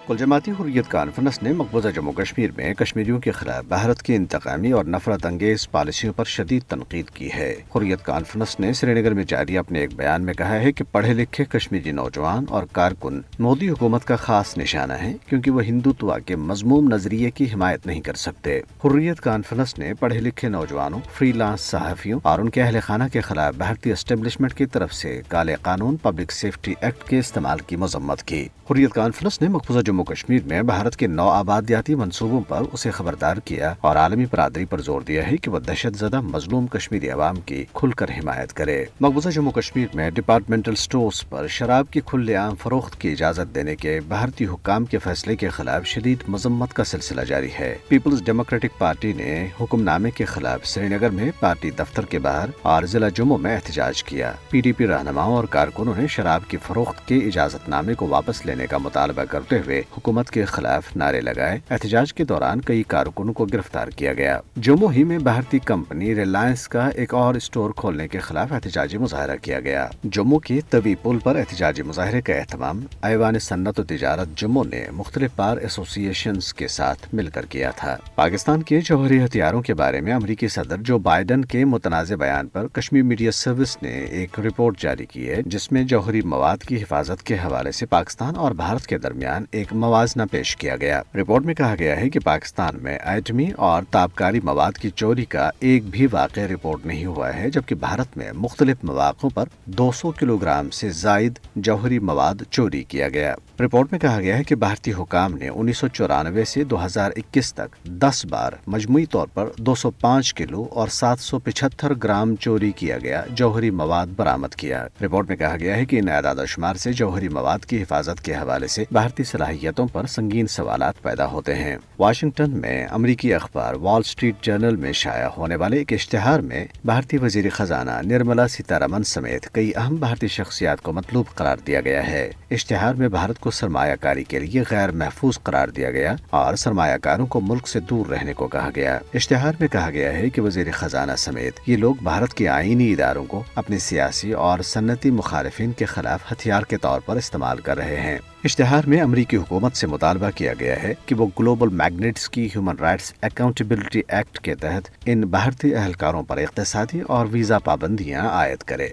کل جماعتی حریت کانفرنس نے مقبوضہ جموں کشمیر میں کشمیریوں کے خلاف بھارت کی انتقامی اور نفرت انگیز پالیسیوں پر شدید تنقید کی ہے۔ حریت کانفرنس نے سری نگر میں جاری اپنے ایک بیان میں کہا ہے کہ پڑھے لکھے کشمیری نوجوان اور کارکن مودی حکومت کا خاص نشانہ ہیں کیونکہ وہ ہندوتوا کے مذموم نظریے کی حمایت نہیں کر سکتے۔ حریت کانفرنس نے پڑھے لکھے نوجوانوں، فری لانس صحافیوں اور ان کے اہل خانہ کے خلاف بھارتی اسٹیبلشمنٹ کی طرف سے کالے قانون پبلک سیفٹی ایکٹ کے استعمال کی مذمت کی۔ حریت کانفرنس نے مقبوضہ جموں کشمیر میں بھارت کے نو آبادیاتی منصوبوں پر اسے خبردار کیا اور عالمی برادری پر زور دیا ہے کہ وہ دہشت زدہ مظلوم کشمیری عوام کی کھل کر حمایت کرے۔ مقبوضہ جموں کشمیر میں ڈپارٹمنٹل سٹورز پر شراب کی کھلے عام فروخت کی اجازت دینے کے بھارتی حکام کے فیصلے کے خلاف شدید مذمت کا سلسلہ جاری ہے۔ پیپلز ڈیموکریٹک پارٹی نے حکم نامے کے خلاف سری نگر میں پارٹی دفتر کے باہر اور ضلع جموں میں احتجاج کیا۔ پی ڈی پی رہنماؤں اور کارکنوں نے شراب کی فروخت کے اجازت نامے کو واپس لینے کا مطالبہ کرتے ہوئے حکومت کے خلاف نعرے لگائے۔ احتجاج کے دوران کئی کارکنوں کو گرفتار کیا گیا۔ جموں ہی میں بھارتی کمپنی ریلائنس کا ایک اور اسٹور کھولنے کے خلاف احتجاجی مظاہرہ کیا گیا۔ جموں کی طوی پل پر احتجاجی مظاہرے کا اہتمام ایوان صنعت و تجارت جموں نے مختلف بار ایسوسی ایشنز کے ساتھ مل کر کیا تھا۔ پاکستان کے جوہری ہتھیاروں کے بارے میں امریکی صدر جو بائیڈن کے متنازع بیان پر کشمیر میڈیا سروس نے ایک رپورٹ جاری کی ہے جس میں جوہری مواد کی حفاظت کے حوالے سے پاکستان اور بھارت کے درمیان ایک موازنہ پیش کیا گیا۔ رپورٹ میں کہا گیا ہے کہ پاکستان میں ایٹمی اور تابکاری مواد کی چوری کا ایک بھی واقعہ رپورٹ نہیں ہوا ہے، جبکہ بھارت میں مختلف مواقعوں پر 200 کلو گرام سے زائد جوہری مواد چوری کیا گیا۔ رپورٹ میں کہا گیا ہے کہ بھارتی حکام نے 1994 سے 2021 تک 10 بار مجموعی طور پر 205 کلو اور 775 گرام چوری کیا گیا جوہری مواد برآمد کیا۔ رپورٹ میں کہا گیا ہے کہ ان اعداد و شمار سے جوہری مواد کی حفاظت کے حوالے سے بھارتی صلاحیتوں پر سنگین سوالات پیدا ہوتے ہیں۔ واشنگٹن میں امریکی اخبار وال اسٹریٹ جرنل میں شائع ہونے والے ایک اشتہار میں بھارتی وزیر خزانہ نرملا سیتارمن سمیت کئی اہم بھارتی شخصیات کو مطلوب قرار دیا گیا ہے۔ اشتہار میں بھارت کو سرمایہ کاری کے لیے غیر محفوظ قرار دیا گیا اور سرمایہ کاروں کو ملک سے دور رہنے کو کہا گیا۔ اشتہار میں کہا گیا ہے کہ وزیر خزانہ سمیت یہ لوگ بھارت کے آئینی اداروں کو اپنے سیاسی اور صنعتی مخالفین کے خلاف ہتھیار کے طور پر استعمال کر رہے ہیں۔ اشتہار میں امریکی حکومت سے مطالبہ کیا گیا ہے کہ وہ گلوبل میگنیٹس کی ہیومن رائٹس اکاؤنٹیبلٹی ایکٹ کے تحت ان بھارتی اہلکاروں پر اقتصادی اور ویزا پابندیاں عائد کرے۔